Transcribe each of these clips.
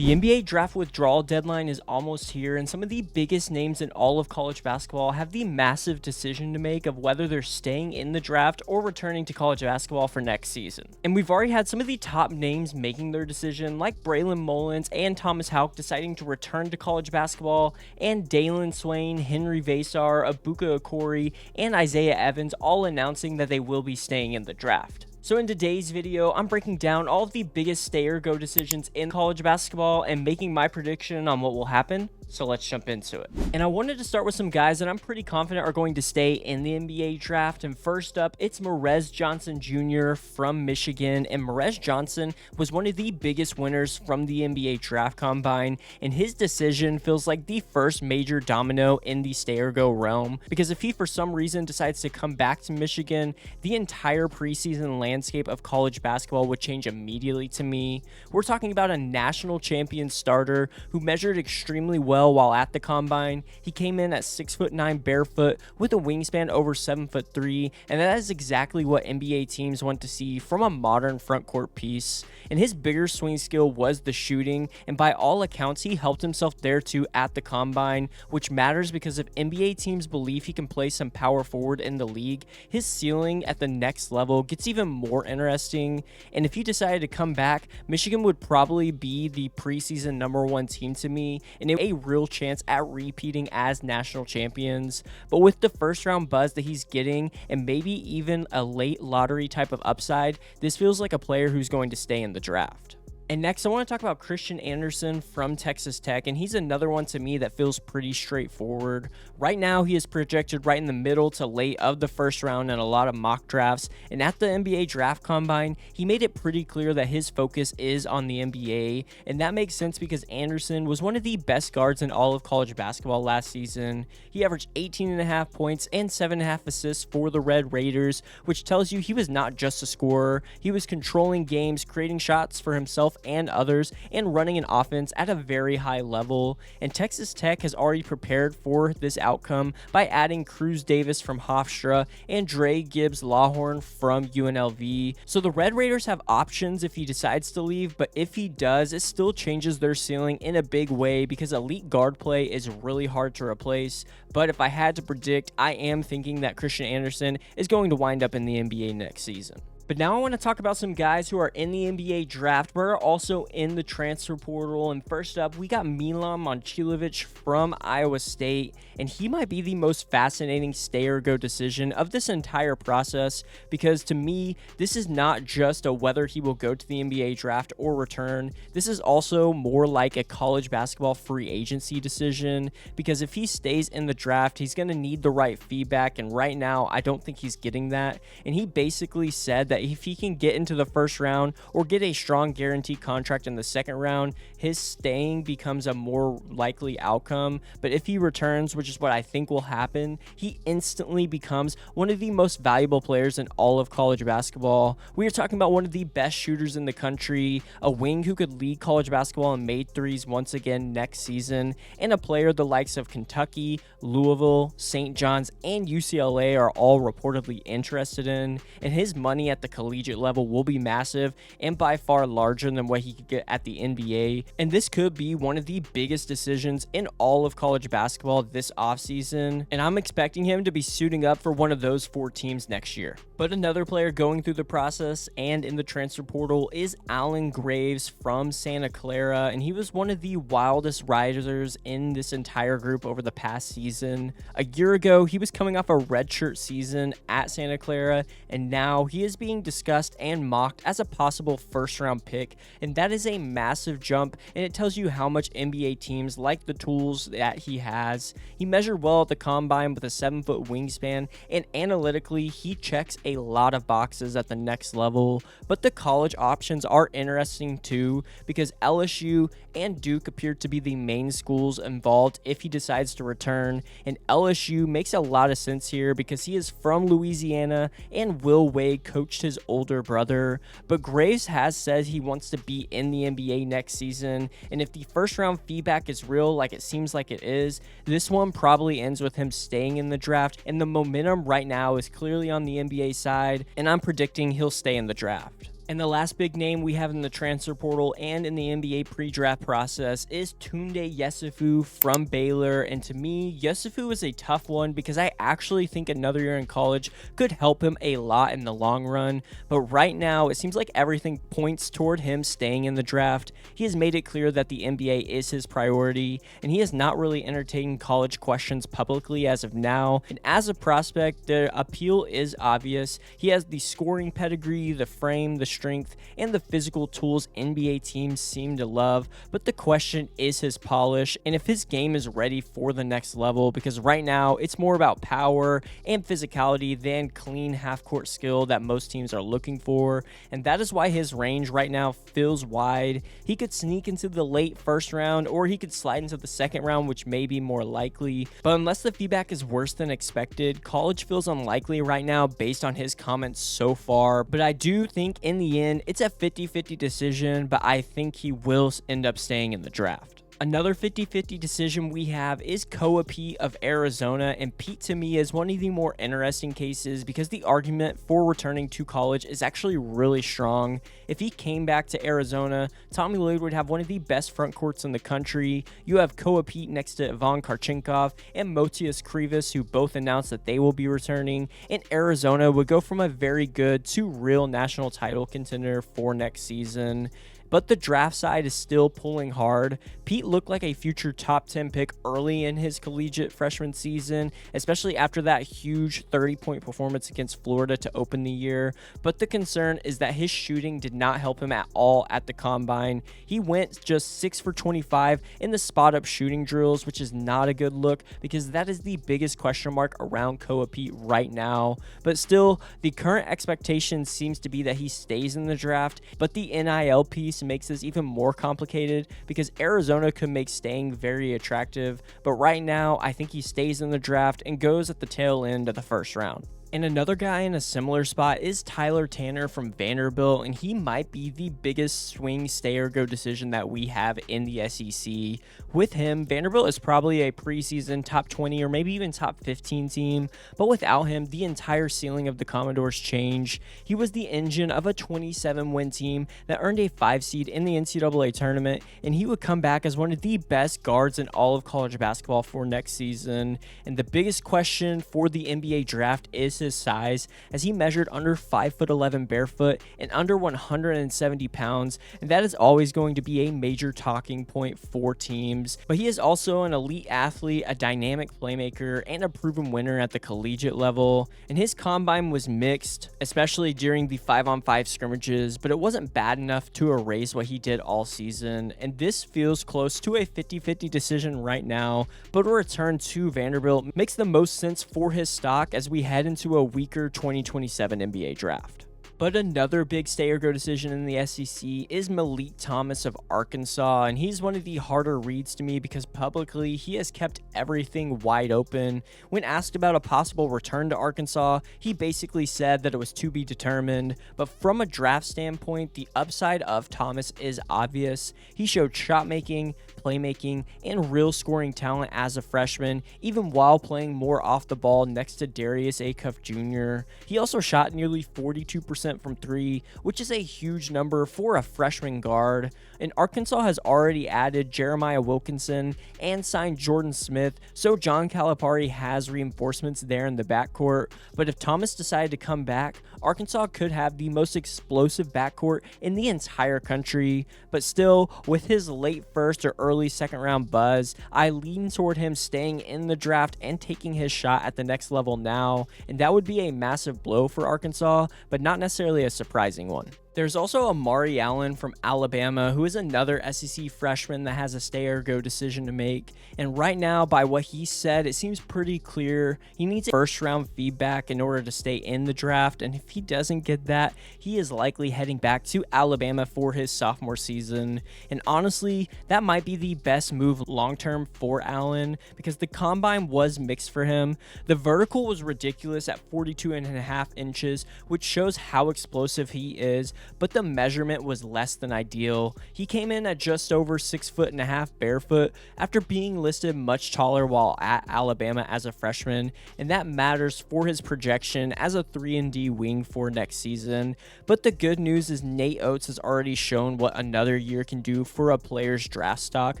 The NBA draft withdrawal deadline is almost here, and some of the biggest names in all of college basketball have the massive decision to make of whether they're staying in the draft or returning to college basketball for next season. And we've already had some of the top names making their decision, like Braylon Mullins and Thomas Houck deciding to return to college basketball, and Dalen Swain, Henry Vasar, Abuka Okori, and Isaiah Evans all announcing that they will be staying in the draft. So in today's video, I'm breaking down all of the biggest stay or go decisions in college basketball and making my prediction on what will happen. So let's jump into it. And I wanted to start with some guys that I'm pretty confident are going to stay in the NBA draft. And first up, it's Morez Johnson Jr. from Michigan. And Morez Johnson was one of the biggest winners from the NBA draft combine. And his decision feels like the first major domino in the stay or go realm. Because if he for some reason decides to come back to Michigan, the entire preseason landscape of college basketball would change immediately to me. We're talking about a national champion starter who measured extremely well while at the combine. He came in at 6'9" barefoot with a wingspan over 7'3", and that is exactly what NBA teams want to see from a modern front court piece. And his bigger swing skill was the shooting, and by all accounts he helped himself there too at the combine, which matters because if NBA teams believe he can play some power forward in the league, his ceiling at the next level gets even more interesting. And if he decided to come back, Michigan would probably be the preseason #1 team to me, and a real chance at repeating as national champions. But with the first round buzz that he's getting and maybe even a late lottery type of upside, this feels like a player who's going to stay in the draft. And next, I want to talk about Christian Anderson from Texas Tech, and he's another one to me that feels pretty straightforward. Right now, he is projected right in the middle to late of the first round in a lot of mock drafts, and at the NBA Draft Combine, he made it pretty clear that his focus is on the NBA, and that makes sense because Anderson was one of the best guards in all of college basketball last season. He averaged 18.5 points and 7.5 assists for the Red Raiders, which tells you he was not just a scorer. He was controlling games, creating shots for himself and others, and running an offense at a very high level. And Texas Tech has already prepared for this outcome by adding Cruz Davis from Hofstra and Dre Gibbs Lawhorn from UNLV. So the Red Raiders have options if he decides to leave, but if he does, it still changes their ceiling in a big way because elite guard play is really hard to replace. But if I had to predict, I am thinking that Christian Anderson is going to wind up in the NBA next season. But now I want to talk about some guys who are in the NBA draft but are also in the transfer portal. And first up, we got Milan Momcilovic from Iowa State, and he might be the most fascinating stay or go decision of this entire process because to me, this is not just a whether he will go to the NBA draft or return. This is also more like a college basketball free agency decision because if he stays in the draft, he's going to need the right feedback, and right now, I don't think he's getting that. And he basically said that if he can get into the first round or get a strong guaranteed contract in the second round, his staying becomes a more likely outcome. But if he returns, which is what I think will happen, he instantly becomes one of the most valuable players in all of college basketball. We are talking about one of the best shooters in the country, a wing who could lead college basketball in made threes once again next season, and a player the likes of Kentucky, Louisville, St. John's, and UCLA are all reportedly interested in. And his money at the collegiate level will be massive and by far larger than what he could get at the NBA. And this could be one of the biggest decisions in all of college basketball this offseason. And I'm expecting him to be suiting up for one of those 4 teams next year. But another player going through the process and in the transfer portal is Allen Graves from Santa Clara. And he was one of the wildest risers in this entire group over the past season. A year ago, he was coming off a redshirt season at Santa Clara, and now he is being discussed and mocked as a possible first round pick, and that is a massive jump, and it tells you how much NBA teams like the tools that he has. He measured well at the combine with a 7-foot wingspan, and analytically he checks a lot of boxes at the next level. But the college options are interesting too because LSU and Duke appear to be the main schools involved if he decides to return, and LSU makes a lot of sense here because he is from Louisiana and Will Wade coached his older brother. But Graves has said he wants to be in the NBA next season, and if the first round feedback is real like it seems like it is, this one probably ends with him staying in the draft, and the momentum right now is clearly on the NBA side, and I'm predicting he'll stay in the draft. And the last big name we have in the transfer portal and in the NBA pre-draft process is Tounde Yessoufou from Baylor. And to me, Yessoufou is a tough one because I actually think another year in college could help him a lot in the long run. But right now, it seems like everything points toward him staying in the draft. He has made it clear that the NBA is his priority, and he has not really entertained college questions publicly as of now. And as a prospect, the appeal is obvious. He has the scoring pedigree, the frame, the strength, and the physical tools NBA teams seem to love, but the question is his polish and if his game is ready for the next level, because right now it's more about power and physicality than clean half-court skill that most teams are looking for, and that is why his range right now feels wide. He could sneak into the late first round, or he could slide into the second round, which may be more likely, but unless the feedback is worse than expected, college feels unlikely right now based on his comments so far. But I do think in the end, it's a 50-50 decision, but I think he will end up staying in the draft. Another 50-50 decision we have is Koa Peat of Arizona, and Peat to me is one of the more interesting cases because the argument for returning to college is actually really strong. If he came back to Arizona, Tommy Lloyd would have one of the best front courts in the country. You have Koa Peat next to Ivan Karchenkov and Motias Krivas, who both announced that they will be returning, and Arizona would go from a very good to real national title contender for next season. But the draft side is still pulling hard. Peat looked like a future top 10 pick early in his collegiate freshman season, especially after that huge 30-point performance against Florida to open the year. But the concern is that his shooting did not help him at all at the combine. He went just 6 for 25 in the spot-up shooting drills, which is not a good look because that is the biggest question mark around Koa Peat right now. But still, the current expectation seems to be that he stays in the draft, but the NIL piece makes this even more complicated because Arizona could make staying very attractive, but right now I think he stays in the draft and goes at the tail end of the first round. And another guy in a similar spot is Tyler Tanner from Vanderbilt, and he might be the biggest swing stay or go decision that we have in the SEC. With him, Vanderbilt is probably a preseason top 20 or maybe even top 15 team, but without him, the entire ceiling of the Commodores changed. He was the engine of a 27-win team that earned a 5 seed in the NCAA tournament, and he would come back as one of the best guards in all of college basketball for next season. And the biggest question for the NBA draft is his size, as he measured under 5'11" barefoot and under 170 pounds, and that is always going to be a major talking point for teams. But he is also an elite athlete, a dynamic playmaker, and a proven winner at the collegiate level, and his combine was mixed, especially during the 5-on-5 scrimmages, but it wasn't bad enough to erase what he did all season, and this feels close to a 50-50 decision right now, but a return to Vanderbilt makes the most sense for his stock as we head into a weaker 2027 NBA draft. But another big stay or go decision in the SEC is Meleek Thomas of Arkansas, and he's one of the harder reads to me because publicly he has kept everything wide open. When asked about a possible return to Arkansas, he basically said that it was to be determined, but from a draft standpoint, the upside of Thomas is obvious. He showed shot making, playmaking, and real scoring talent as a freshman, even while playing more off the ball next to Darius Acuff Jr. He also shot nearly 42% from 3, which is a huge number for a freshman guard. And Arkansas has already added Jeremiah Wilkinson and signed Jordan Smith, so John Calipari has reinforcements there in the backcourt. But if Thomas decided to come back, Arkansas could have the most explosive backcourt in the entire country. But still, with his late first or early second round buzz, I lean toward him staying in the draft and taking his shot at the next level now, and that would be a massive blow for Arkansas, but not necessarily a surprising one. There's also Amari Allen from Alabama, who is another SEC freshman that has a stay or go decision to make. And right now, by what he said, it seems pretty clear he needs first round feedback in order to stay in the draft. And if he doesn't get that, he is likely heading back to Alabama for his sophomore season. And honestly, that might be the best move long term for Allen because the combine was mixed for him. The vertical was ridiculous at 42.5 inches, which shows how explosive he is. but the measurement was less than ideal. He came in at just over 6'1.5" barefoot after being listed much taller while at Alabama as a freshman, and that matters for his projection as a 3-and-D wing for next season. But the good news is Nate Oates has already shown what another year can do for a player's draft stock,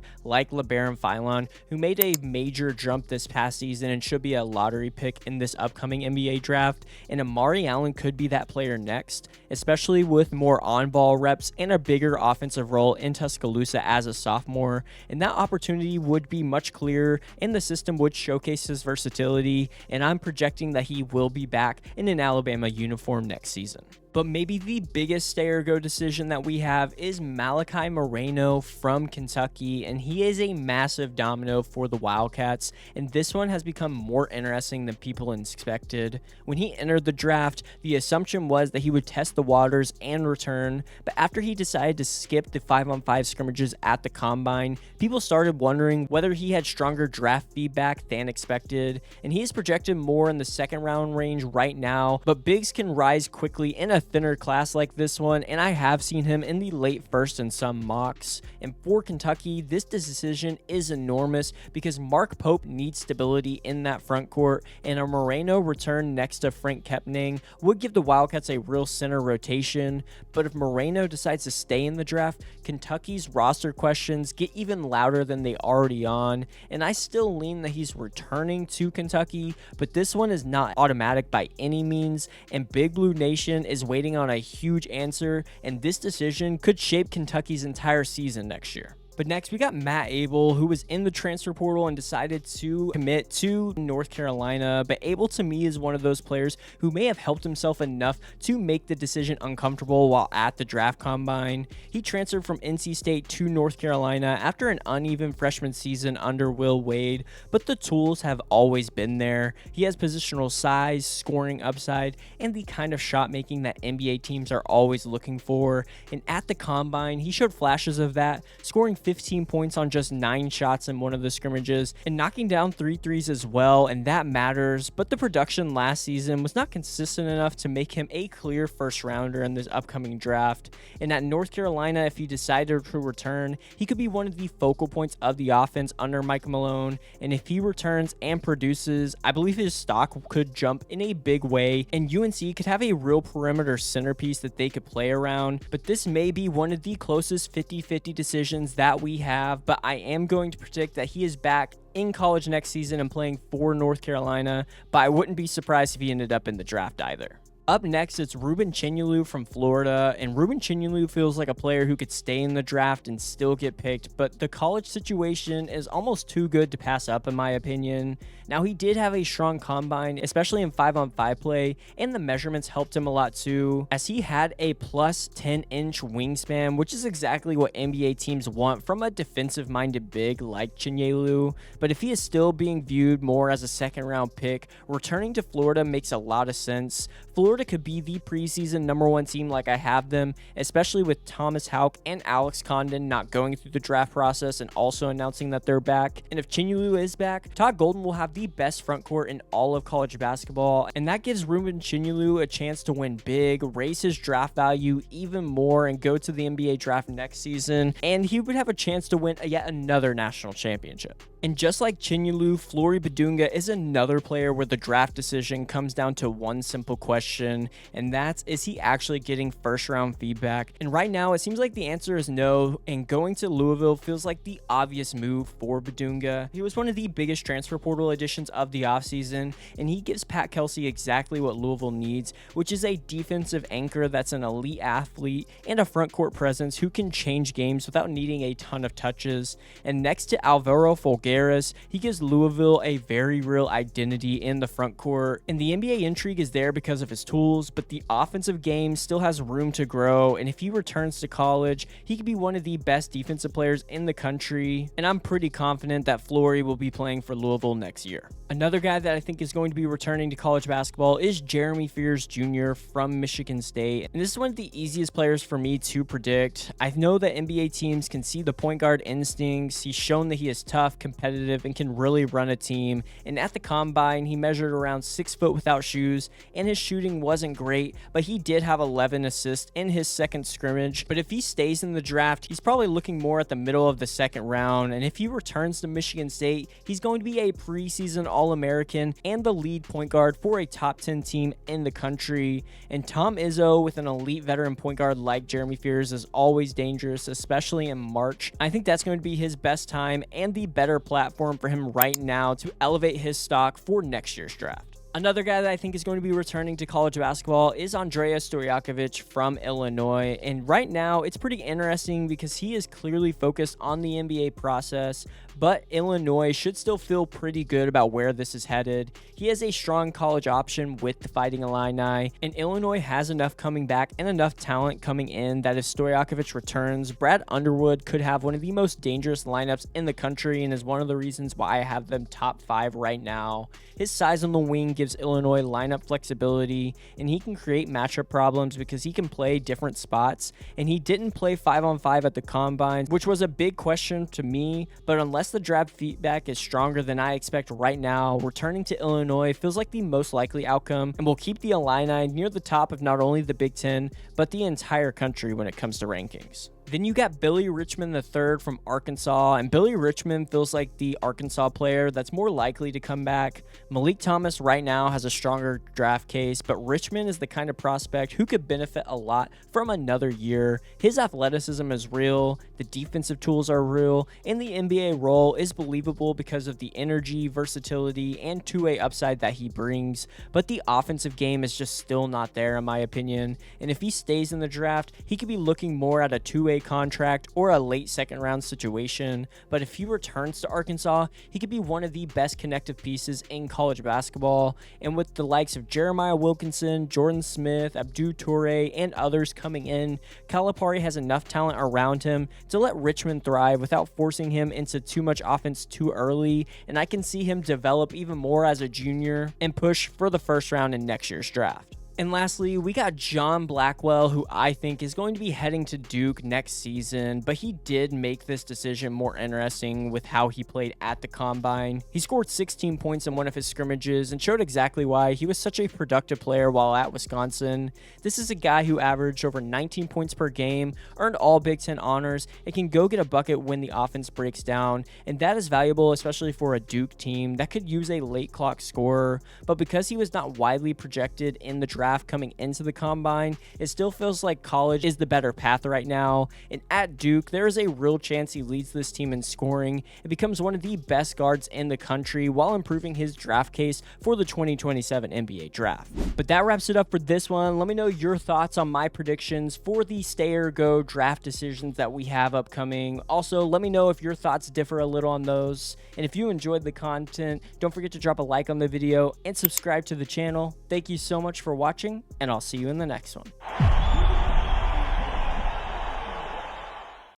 like LeBaron Philon, who made a major jump this past season and should be a lottery pick in this upcoming NBA draft, and Amari Allen could be that player next, especially with more on-ball reps and a bigger offensive role in Tuscaloosa as a sophomore, and that opportunity would be much clearer and the system would showcase his versatility, and I'm projecting that he will be back in an Alabama uniform next season. But maybe the biggest stay or go decision that we have is Malachi Moreno from Kentucky, and he is a massive domino for the Wildcats, and this one has become more interesting than people expected. When he entered the draft, the assumption was that he would test the waters and return, but after he decided to skip the 5-on-5 scrimmages at the Combine, people started wondering whether he had stronger draft feedback than expected, and he is projected more in the second round range right now, but bigs can rise quickly in a thinner class like this one, and I have seen him in the late first in some mocks. And for Kentucky, this decision is enormous because Mark Pope needs stability in that front court, and a Moreno return next to Frank Kepning would give the Wildcats a real center rotation. But if Moreno decides to stay in the draft, Kentucky's roster questions get even louder than they already on, and I still lean that he's returning to Kentucky, but this one is not automatic by any means, and Big Blue Nation is waiting on a huge answer, and this decision could shape Kentucky's entire season next year. But next, we got Matt Abel, who was in the transfer portal and decided to commit to North Carolina. But Abel, to me, is one of those players who may have helped himself enough to make the decision uncomfortable while at the draft combine. He transferred from NC State to North Carolina after an uneven freshman season under Will Wade, but the tools have always been there. He has positional size, scoring upside, and the kind of shot making that NBA teams are always looking for. And at the combine, he showed flashes of that, scoring 15 points on just 9 shots in one of the scrimmages and knocking down 3 threes as well, and that matters. But the production last season was not consistent enough to make him a clear first rounder in this upcoming draft. And at North Carolina, if he decided to return, he could be one of the focal points of the offense under Mike Malone, and if he returns and produces, I believe his stock could jump in a big way, and UNC could have a real perimeter centerpiece that they could play around. But this may be one of the closest 50-50 decisions that we have, but I am going to predict that he is back in college next season and playing for North Carolina, but I wouldn't be surprised if he ended up in the draft either. Up next, it's Rueben Chinyelu from Florida, and Rueben Chinyelu feels like a player who could stay in the draft and still get picked, but the college situation is almost too good to pass up in my opinion. Now, he did have a strong combine, especially in 5-on-5 play, and the measurements helped him a lot too, as he had a plus 10-inch wingspan, which is exactly what NBA teams want from a defensive-minded big like Chinyelu. But if he is still being viewed more as a second-round pick, returning to Florida makes a lot of sense. Florida could be the preseason #1 team like I have them, especially with Thomas Houck and Alex Condon not going through the draft process and also announcing that they're back. And if Chinyelu is back, Todd Golden will have the best front court in all of college basketball, and that gives Rueben Chinyelu a chance to win big, raise his draft value even more, and go to the NBA draft next season, and he would have a chance to win yet another national championship. And just like Chinyelu, Flory Bidunga is another player where the draft decision comes down to one simple question, and that's, is he actually getting first round feedback? And right now, it seems like the answer is no, and going to Louisville feels like the obvious move for Bidunga. He was one of the biggest transfer portal additions of the offseason, and he gives Pat Kelsey exactly what Louisville needs, which is a defensive anchor that's an elite athlete and a front court presence who can change games without needing a ton of touches. And next to Alvaro Folgueras, he gives Louisville a very real identity in the front court, and the NBA intrigue is there because of his tools, but the offensive game still has room to grow, and if he returns to college, he could be one of the best defensive players in the country, and I'm pretty confident that Flory will be playing for Louisville next year. Another guy that I think is going to be returning to college basketball is Jeremy Fears Jr. from Michigan State, and this is one of the easiest players for me to predict. I know that NBA teams can see the point guard instincts. He's shown that he is tough, competitive, and can really run a team, and at the combine, he measured around 6 foot without shoes, and his shooting shooting wasn't great, but he did have 11 assists in his second scrimmage. But if he stays in the draft, he's probably looking more at the middle of the second round, and if he returns to Michigan State, he's going to be a preseason All-American and the lead point guard for a top 10 team in the country. And Tom Izzo with an elite veteran point guard like Jeremy Fears is always dangerous, especially in March. I think that's going to be his best time and the better platform for him right now to elevate his stock for next year's draft. Another guy that I think is going to be returning to college basketball is Andrej Stojakovic from Illinois. And right now, it's pretty interesting because he is clearly focused on the NBA process, but Illinois should still feel pretty good about where this is headed. He has a strong college option with the Fighting Illini, and Illinois has enough coming back and enough talent coming in that if Stojakovic returns, Brad Underwood could have one of the most dangerous lineups in the country and is one of the reasons why I have them top 5 right now. His size on the wing gives Illinois lineup flexibility, and he can create matchup problems because he can play different spots, and he didn't play 5-on-5 at the Combine, which was a big question to me, but unless the draft feedback is stronger than I expect right now, returning to Illinois feels like the most likely outcome and will keep the Illini near the top of not only the Big Ten, but the entire country when it comes to rankings. Then you got Billy Richmond III from Arkansas, and Billy Richmond feels like the Arkansas player that's more likely to come back. Malik Thomas right now has a stronger draft case, but Richmond is the kind of prospect who could benefit a lot from another year. His athleticism is real, the defensive tools are real, and the NBA role is believable because of the energy, versatility, and two-way upside that he brings, but the offensive game is just still not there in my opinion, and if he stays in the draft, he could be looking more at a two-way contract or a late second round situation. But if he returns to Arkansas, he could be one of the best connective pieces in college basketball, and with the likes of Jeremiah Wilkinson, Jordan Smith, Abdou Toure, and others coming in, Calipari has enough talent around him to let Richmond thrive without forcing him into too much offense too early, and I can see him develop even more as a junior and push for the first round in next year's draft. And lastly, we got John Blackwell, who I think is going to be heading to Duke next season, but he did make this decision more interesting with how he played at the Combine. He scored 16 points in one of his scrimmages and showed exactly why he was such a productive player while at Wisconsin. This is a guy who averaged over 19 points per game, earned all Big Ten honors, and can go get a bucket when the offense breaks down, and that is valuable especially for a Duke team that could use a late clock scorer. But because he was not widely projected in the draft coming into the Combine, it still feels like college is the better path right now, and at Duke there is a real chance he leads this team in scoring and becomes one of the best guards in the country while improving his draft case for the 2027 NBA draft. But that wraps it up for this one. Let me know your thoughts on my predictions for the stay or go draft decisions that we have upcoming. Also, let me know if your thoughts differ a little on those, and if you enjoyed the content, don't forget to drop a like on the video and subscribe to the channel. Thank you so much for watching, and I'll see you in the next one.